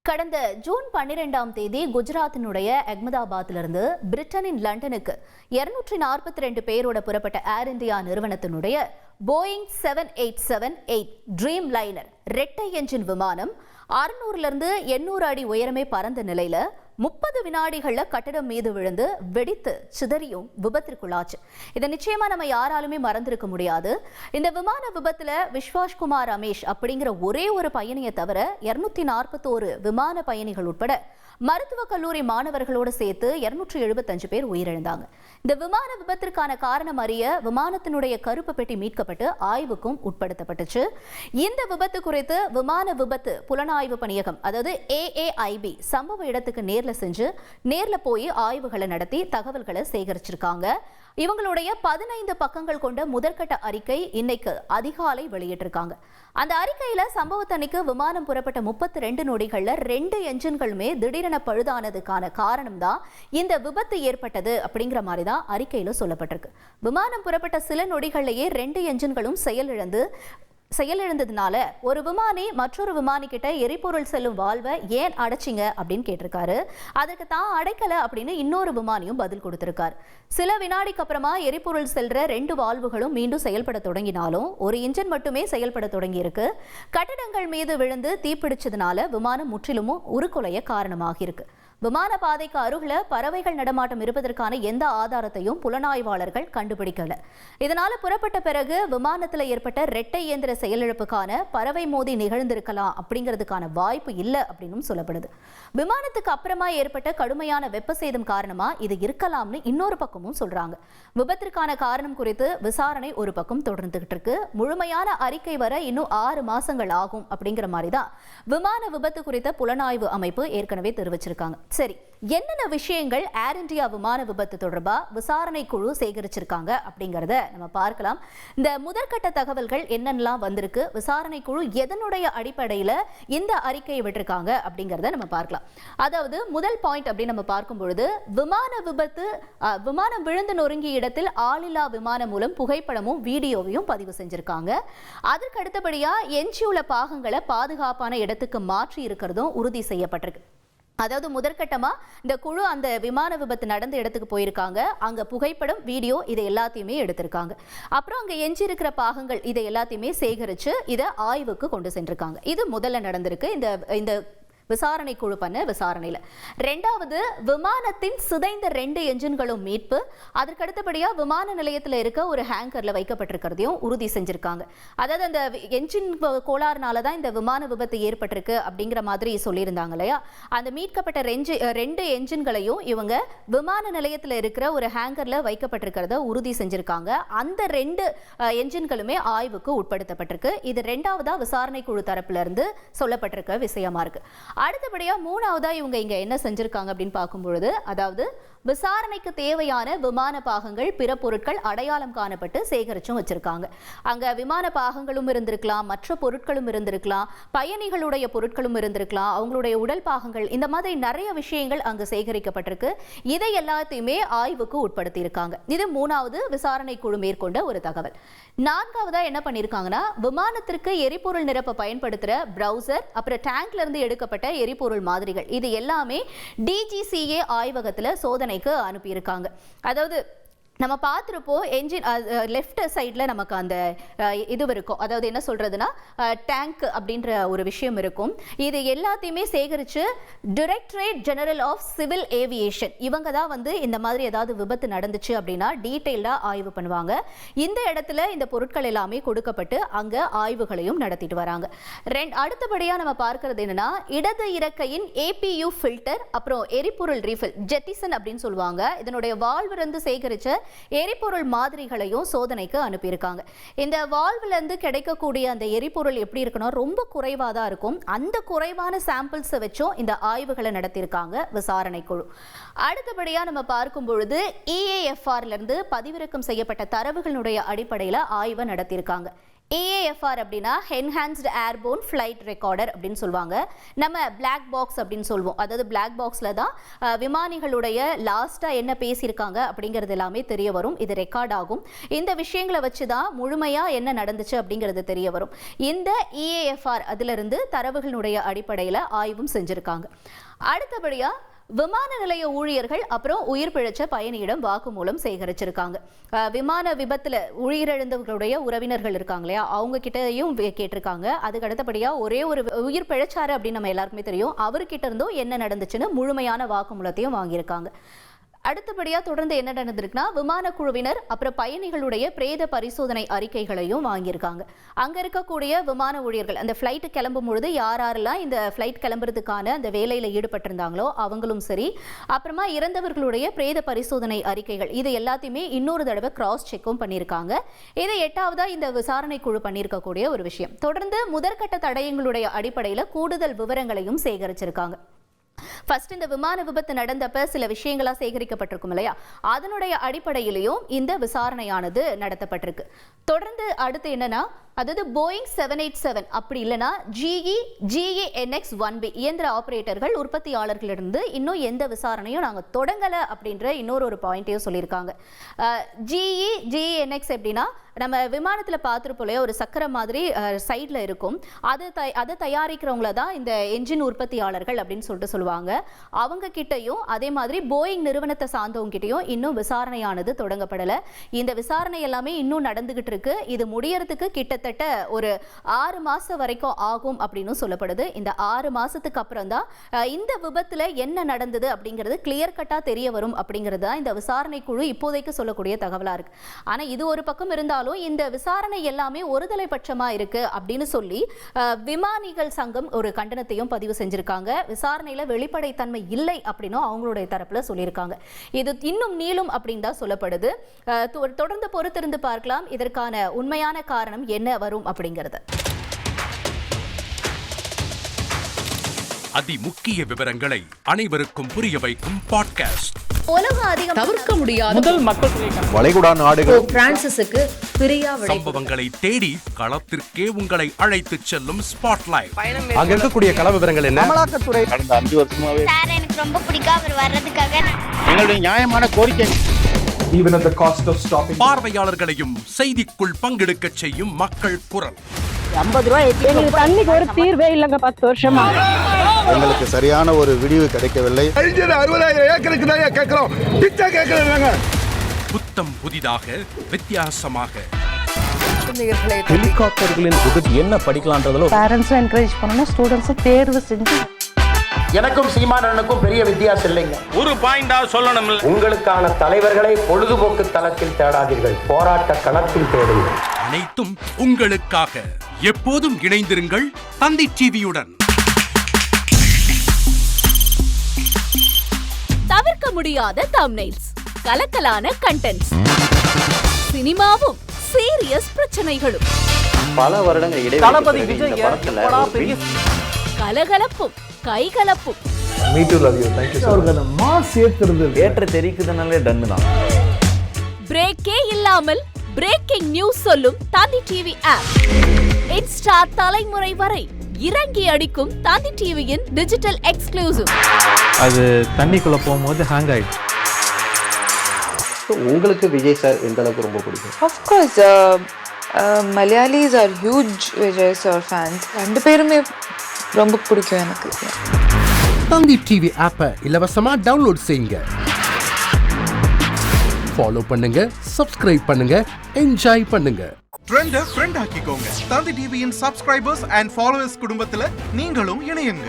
கடந்த ஜூன் 12ஆம் தேதி குஜராத்தினுடைய அகமதாபாத்திலிருந்து பிரிட்டனின் லண்டனுக்கு 242 பேரோட புறப்பட்ட ஏர் இந்தியா நிறுவனத்தினுடைய போயிங் 7878 ட்ரீம் லைனர் ரெட்டை என்ஜின் விமானம் 600 800 அடி உயரமே பறந்த நிலையில 30 வினாடிகள்ல கட்டடம் மீது விழுந்து வெடித்து சிதறியும் விபத்திற்குள்ளாச்சு. இதை நிச்சயமா நம்ம யாராலுமே மறந்திருக்க முடியாது. இந்த விமான விபத்துல விஸ்வாஸ் குமார் ரமேஷ் அப்படிங்கிற ஒரே ஒரு பயணியை தவிர 241 விமான பயணிகள் உட்பட மருத்துவக் கல்லூரி மாணவர்களோடு சேர்த்து 275 பேர் உயிரிழந்தாங்க. இந்த விமான விபத்திற்கான காரணம் அறிய விமானத்தினுடைய கருப்பு பெட்டி மீட்கப்பட்டு ஆய்வுக்கும் உட்படுத்தப்பட்டுச்சு. இந்த விபத்து குறித்து விமான விபத்து புலனாய்வு பணியகம் அதாவது AAIB சம்பவ இடத்துக்கு நேர்ல போய் ஆய்வுகளை நடத்தி தகவல்களை சேகரிச்சிருக்காங்க. இவங்களுடைய 15 பக்கங்கள் கொண்ட முதற்கட்ட அறிக்கை இன்னைக்கு அதிகாலை வெளியிட்டிருக்காங்க. அந்த அறிக்கையில சம்பவத்தன்னைக்கு விமானம் புறப்பட்ட 32 நொடிகள்ல 2 என்ஜின்களுமே திடீரென பழுதானதுக்கான காரணம் தான் இந்த விபத்து ஏற்பட்டது அப்படிங்கிற மாதிரி தான் அறிக்கையில சொல்லப்பட்டிருக்கு. விமானம் புறப்பட்ட சில நொடிகள்லயே 2 என்ஜின்களும் செயலிழந்ததுனால ஒரு விமானி மற்றொரு விமானி கிட்ட எரிபொருள் செல்லும் வால்வை ஏன் அடைச்சிங்க அப்படின்னு கேட்டிருக்காரு. அதுக்கு தான் அடைக்கல அப்படின்னு இன்னொரு விமானியும் பதில் கொடுத்திருக்காரு. சில வினாடிக்கு அப்புறமா எரிபொருள் செல்ற 2 வால்வுகளும் மீண்டும் செயல்பட தொடங்கினாலும் ஒரு இன்ஜின் மட்டுமே செயல்பட தொடங்கி இருக்கு. கட்டடங்கள் மீது விழுந்து தீப்பிடிச்சதுனால விமானம் முற்றிலும் உருக்குலைய காரணமாக இருக்கு. விமான பாதைக்கு அருகில பறவைகள் நடமாட்டம் இருப்பதற்கான எந்த ஆதாரத்தையும் புலனாய்வாளர்கள் கண்டுபிடிக்கல. இதனால புறப்பட்ட பிறகு விமானத்தில் ஏற்பட்ட இரட்டை இயந்திர செயலிழப்புக்கான பறவை மோதி நிகழ்ந்திருக்கலாம் அப்படிங்கிறதுக்கான வாய்ப்பு இல்லை அப்படின்னு சொல்லப்படுது. விமானத்துக்கு அப்புறமா ஏற்பட்ட கடுமையான வெப்ப சேதம் காரணமா இது இருக்கலாம்னு இன்னொரு பக்கமும் சொல்றாங்க. விபத்திற்கான காரணம் குறித்து விசாரணை ஒரு பக்கம் தொடர்ந்துகிட்டு இருக்கு. முழுமையான அறிக்கை வர இன்னும் 6 மாசங்கள் ஆகும் அப்படிங்கிற மாதிரி தான் விமான விபத்து குறித்த புலனாய்வு அமைப்பு ஏற்கனவே தெரிவிச்சிருக்காங்க. சரி, என்னென்ன விஷயங்கள் ஏர் இந்தியா விமான விபத்து தொடர்பா விசாரணை குழு சேகரிச்சிருக்காங்க அப்படிங்கறத நம்ம பார்க்கலாம். இந்த முதற்கட்ட தகவல்கள் என்னென்னலாம் வந்திருக்கு, விசாரணை குழு எதனுடைய அடிப்படையில இந்த அறிக்கையை விட்டிருக்காங்க அப்படிங்கறத நம்ம பார்க்கலாம். அதாவது முதல் பாயிண்ட் அப்படின்னு நம்ம பார்க்கும் பொழுது விமான விபத்து விமானம் விழுந்து நொறுங்கிய இடத்தில் ஆளில்லா விமானம் மூலம் புகைப்படமும் வீடியோவையும் பதிவு செஞ்சிருக்காங்க. அதற்கு அடுத்தபடியா எஞ்சியுள்ள பாகங்களை பாதுகாப்பான இடத்துக்கு மாற்றி இருக்கிறதும் உறுதி செய்யப்பட்டிருக்கு. அதாவது முதற்கட்டமா இந்த குழு அந்த விமான விபத்து நடந்த இடத்துக்கு போயிருக்காங்க. அங்க புகைப்படம், வீடியோ இதை எல்லாத்தையுமே எடுத்திருக்காங்க. அப்புறம் அங்க எஞ்சி இருக்கிற பாகங்கள் இதை எல்லாத்தையுமே சேகரிச்சு இதை ஆய்வுக்கு கொண்டு சென்றிருக்காங்க. இது முதல்ல நடந்திருக்கு இந்த விசாரணை குழு பண்ண விசாரணையில. ரெண்டாவது, விமானத்தின் சிதைந்த 2 என்ஜின்களும் மீட்பு. அதற்கு அடுத்தபடியா விமான நிலையத்தில் இருக்க ஒரு ஹேங்கர்ல வைக்கப்பட்டிருக்கிறதையும் உறுதி செஞ்சிருக்காங்க. அதாவது அந்த என்ஜின் கோளாறுனாலதான் இந்த விமான விபத்து ஏற்பட்டிருக்கு அப்படிங்கிற மாதிரி சொல்லியிருந்தாங்க இல்லையா. அந்த மீட்கப்பட்ட 2 என்ஜின்களையும் இவங்க விமான நிலையத்தில் இருக்கிற ஒரு ஹேங்கர்ல வைக்கப்பட்டிருக்கிறத உறுதி செஞ்சிருக்காங்க. அந்த 2 என்ஜின்களுமே ஆய்வுக்கு உட்படுத்தப்பட்டிருக்கு. இது 2வதா விசாரணை குழு தரப்புல இருந்து சொல்லப்பட்டிருக்க விஷயமா இருக்கு. அடுத்தபடியா 3வதா இவங்க இங்க என்ன செஞ்சிருக்காங்க அப்படின்னு பார்க்கும்பொழுது, அதாவது விசாரணைக்கு தேவையான விமான பாகங்கள், பிற பொருட்கள் அடையாளம் காணப்பட்டு சேகரிச்சும் வச்சிருக்காங்க. அங்க விமான பாகங்களும் இருந்திருக்கலாம், மற்ற பொருட்களும் இருந்திருக்கலாம், பயணிகளுடைய பொருட்களும் இருந்திருக்கலாம், அவங்களுடைய உடல் பாகங்கள், இந்த மாதிரி நிறைய விஷயங்கள் அங்கு சேகரிக்கப்பட்டிருக்கு. இதை எல்லாத்தையுமே ஆய்வுக்கு உட்படுத்தி இருக்காங்க. இது 3வது விசாரணை குழு மேற்கொண்ட ஒரு தகவல். 4வதா என்ன பண்ணிருக்காங்கன்னா, விமானத்திற்கு எரிபொருள் நிரப்ப பயன்படுத்துற பிரவுசர், அப்புறம் டேங்க்ல இருந்து எடுக்கப்பட்ட எரிபொருள் மாதிரிகள் இது எல்லாமே DGCA ஆய்வகத்துல சோதனைக்கு அனுப்பியிருக்காங்க. அதாவது நம்ம பார்த்துருப்போம் என்ஜின் லெஃப்ட் சைடில் நமக்கு அந்த இது இருக்கும். அதாவது என்ன சொல்றதுன்னா டேங்க் அப்படின்ற ஒரு விஷயம் இருக்கும். இது எல்லாத்தையுமே சேகரித்து directorate general of civil aviation இவங்க தான் வந்து இந்த மாதிரி ஏதாவது விபத்து நடந்துச்சு அப்படின்னா டீட்டெயிலாக ஆய்வு பண்ணுவாங்க. இந்த இடத்துல இந்த பொருட்கள் எல்லாமே கொடுக்கப்பட்டு அங்கே ஆய்வுகளையும் நடத்திட்டு வராங்க. அடுத்தபடியாக நம்ம பார்க்கறது என்னன்னா, இடது இறக்கையின் APU ஃபில்டர், அப்புறம் எரிபொருள் ரீஃபில் ஜெட்டிசன் அப்படின்னு சொல்லுவாங்க. இதனுடைய வால்வு இருந்து சேகரிச்ச எரிபொருள் மாதிரிகளையும் சோதனைக்கு அனுப்பியிருக்காங்க. இந்த வால்வ்ல இருந்து கிடைக்கக்கூடிய அந்த எரிபொருள் எப்படி இருக்குன்னா ரொம்ப குறைவாக தான் இருக்கும். அந்த குறைவான சாம்பிள்ஸை வச்சும் இந்த ஆய்வுகளை நடத்தியிருக்காங்க விசாரணை குழு. அடுத்தபடியா நம்ம பார்க்கும் பொழுது EAFR இருந்து பதிவிறக்கம் செய்யப்பட்ட தரவுகளுடைய அடிப்படையில் ஆய்வை நடத்தியிருக்காங்க. EAFR அப்படின்னா என்ஹான்ஸ்டு ஏர்போர்ன் ஃப்ளைட் ரெக்கார்டர் அப்படின்னு சொல்லுவாங்க. நம்ம பிளாக் பாக்ஸ் அப்படின்னு சொல்லுவோம். அதாவது பிளாக் பாக்ஸில் தான் விமானிகளுடைய லாஸ்ட்டாக என்ன பேசியிருக்காங்க அப்படிங்கிறது எல்லாமே தெரிய வரும். இது ரெக்கார்ட் ஆகும். இந்த விஷயங்களை வச்சு தான் முழுமையாக என்ன நடந்துச்சு அப்படிங்கிறது தெரிய வரும். இந்த EAFR அதிலிருந்து தரவுகளுடைய அடிப்படையில் ஆய்வும் செஞ்சுருக்காங்க. அடுத்தபடியாக விமான நிலைய ஊழியர்கள் அப்புறம் உயிர் பிழைச்ச பயணியிடம் வாக்குமூலம் சேகரிச்சிருக்காங்க. விமான விபத்துல உயிரிழந்தவர்களுடைய உறவினர்கள் இருக்காங்க இல்லையா, அவங்க கிட்டையும் கேட்டிருக்காங்க. அதுக்கு அடுத்தபடியா ஒரே ஒரு உயிர் பிழைச்சாரு அப்படின்னு நம்ம எல்லாருக்குமே தெரியும். அவர்கிட்ட இருந்தும் என்ன நடந்துச்சுன்னு முழுமையான வாக்குமூலத்தையும் வாங்கியிருக்காங்க. அடுத்தபடியாக தொடர்ந்து என்ன நடந்திருக்குன்னா, விமான குழுவினர் அப்புறம் பயணிகளுடைய பிரேத பரிசோதனை அறிக்கைகளையும் வாங்கியிருக்காங்க. அங்கே இருக்கக்கூடிய விமான ஊழியர்கள் அந்த ஃப்ளைட்டு கிளம்பும் பொழுது யாரெல்லாம் இந்த ஃப்ளைட் கிளம்புறதுக்கான அந்த வேலையில் ஈடுபட்டிருந்தாங்களோ அவங்களும் சரி, அப்புறமா இறந்தவர்களுடைய பிரேத பரிசோதனை அறிக்கைகள் இது எல்லாத்தையுமே இன்னொரு தடவை கிராஸ் செக்கும் பண்ணியிருக்காங்க. இது 8ஆவதா இந்த விசாரணை குழு பண்ணியிருக்கக்கூடிய ஒரு விஷயம். தொடர்ந்து முதற்கட்ட தடயங்களுடைய அடிப்படையில் கூடுதல் விவரங்களையும் சேகரிச்சிருக்காங்க. ஃபர்ஸ்ட் இந்த விமான விபத்து நடந்தப்ப சில விஷயங்களா சேகரிக்கப்பட்டிருக்கும் இல்லையா, அதனுடைய அடிப்படையிலையும் இந்த விசாரணையானது நடத்தப்பட்டிருக்கு. தொடர்ந்து அடுத்து என்னன்னா, அதாவது போயிங் 787 அப்படி இல்லைன்னா GE/NX-1B இயந்திர ஆபரேட்டர்கள் உற்பத்தியாளர்களிருந்து இன்னும் எந்த விசாரணையும் நாங்கள் தொடங்கலை அப்படின்ற இன்னொரு பாயிண்ட்டையும் சொல்லியிருக்காங்க. GE/NX எப்படின்னா, நம்ம விமானத்தில் பார்த்துருப்போம் ஒரு சக்கரம் மாதிரி சைடில் இருக்கும். அதை தயாரிக்கிறவங்கள தான் இந்த என்ஜின் உற்பத்தியாளர்கள் அப்படின்னு சொல்லுவாங்க. அவங்க கிட்டையும் அதே மாதிரி போயிங் நிறுவனத்தை சார்ந்தவங்க கிட்டையும் இன்னும் விசாரணையானது தொடங்கப்படலை. இந்த விசாரணை எல்லாமே இன்னும் நடந்துகிட்டு இருக்கு. இது முடியறதுக்கு கிட்டத்தட்ட ஒரு 6 மாசம் வரைக்கும் ஆகும் அப்படின்னு சொல்லப்படுது. இந்த 6 மாசத்துக்கு அப்புறம் தான் இந்த விபத்துல என்ன நடந்தது அப்படிங்கிறது கிளியர் கட்டா தெரிய வரும் அப்படிங்கிறது தான் இந்த விசாரணை குழு இப்போதைக்கு சொல்லக்கூடிய தகவலா இருக்கு. ஆனா இது ஒரு பக்கம் இருந்தாலும் இந்த விசாரணை எல்லாமே ஒருதலை பட்சமா இருக்கு அப்படின்னு சொல்லி விமானிகள் சங்கம் ஒரு கண்டனத்தையும் பதிவு செஞ்சிருக்காங்க. விசாரணையில வெளிப்படைத்தன்மை இல்லை அப்படின்னு அவங்களுடைய தரப்புல சொல்லியிருக்காங்க. இது இன்னும் நீளும் அப்படின்னு தான் சொல்லப்படுது. தொடர்ந்து பொறுத்திருந்து பார்க்கலாம் இதற்கான உண்மையான காரணம் என்ன வரும் அப்படிங்கிறது. அதிமுக்கிய விவரங்களை அனைவருக்கும் புரிய வைக்கும் பாட்காஸ்ட். உலக அதிகம் தவிர்க்க முடியாத முதல் மக்கள் வளைகுடா நாடுகள் பிரான்சிஸுக்கு பிரியா சம்பவங்களை தேடி களத்திற்கே உங்களை அழைத்து செல்லும் ஸ்பாட்லைட். அங்க இருக்கக்கூடிய கள விவரங்கள் என்ன? அமலாக்கத்துறை கடந்த 5 வருஷமாவே சார் எனக்கு ரொம்ப பிடிக்கும் அவர் வர்றதுக்காக. எங்களுடைய நியாயமான கோரிக்கை. Even at the cost of stopping. பார்வையாளர்களையும் செய்திக்குள் பங்கெடுக்க செய்யும் மக்கள் குரல். 50 ரூபாய் எங்களுக்கு தண்ணிக்கு ஒரு தீர்வே இல்லங்க 10 வருஷமா. எங்களுக்கு சரியான ஒரு விடிவு கிடைக்கவில்லை. 60,000 ஏக்கருக்கு தான் கேக்குறோம். பிச்சை கேக்குறாங்க. புத்தம் புதிதாக வித்தியாசமாக ஹெலிகாப்டர்களின் உதவி என்ன படிக்கலான்றதுல பேரண்ட்ஸும் என்கரேஜ் பண்ணணும், ஸ்டூடெண்ட்ஸும் தேர்வு செஞ்சு. எனக்கும் சீமானனுக்கும் பெரிய வித்தியாசம் இல்லைங்க. ஒரு பாயிண்டா சொல்லணும். உங்களுக்கான தலைவர்களை பொழுதுபோக்கு தளத்தில் தேடாதீர்கள், போராட்ட களத்தில் தேடுங்கள். அனைத்தும் உங்களுக்காக. எப்போதும் இணைந்திருங்கள் தந்தி டிவியுடன். தவிர்க்க முடியாத தம்ப்நெயில்ஸ், கலக்கலான கண்டென்ட்ஸ், சினிமாவும் சீரியஸ் பிரச்சனைகளும், பல வருடங்கள் தளபதி இடைவெளி விஜய் கலகலப்பும் கைகலப்பும். Me too, love you. Thank you so much. Mass ஏத்துறது ஏற்ற தெரிக்குதுனாலே டன்னு தான். பிரேக்கே இல்லாமல் பிரேக்கிங் நியூஸ் சொல்லும் தந்தி டிவி ஆப். இன்ஸ்டா தலைமுறை வரை இறங்கி அடிக்கும் தந்தி டிவியின் டிஜிட்டல் எக்ஸ்க்ளூசிவ். அது தண்ணிக்குள்ள போகும்போது ஹேங் ஆயிடுச்சு. உங்களுக்கு விஜய் சார் எந்த அளவுக்கு ரொம்ப பிடிக்கும்? Of course, Malayalis are huge Vijay sir fans. ரெண்டு பேருமே ரொம்ப பிடிக்கும் எனக்கு. தந்தி டிவி ஆப்பை இலவசமா டவுன்லோட் செய்யுங்க. ஃபாலோ பண்ணுங்க, சப்ஸ்கிரைப் பண்ணுங்க, என்ஜாய் பண்ணுங்க. ட்ரெண்ட ஃப்ரெண்ட் ஆக்கிக்கோங்க. தந்தி டிவியின் சப்ஸ்கிரைபர்ஸ் அண்ட் ஃபாலோவர்ஸ் குடும்பத்துல நீங்களும் இணையுங்க.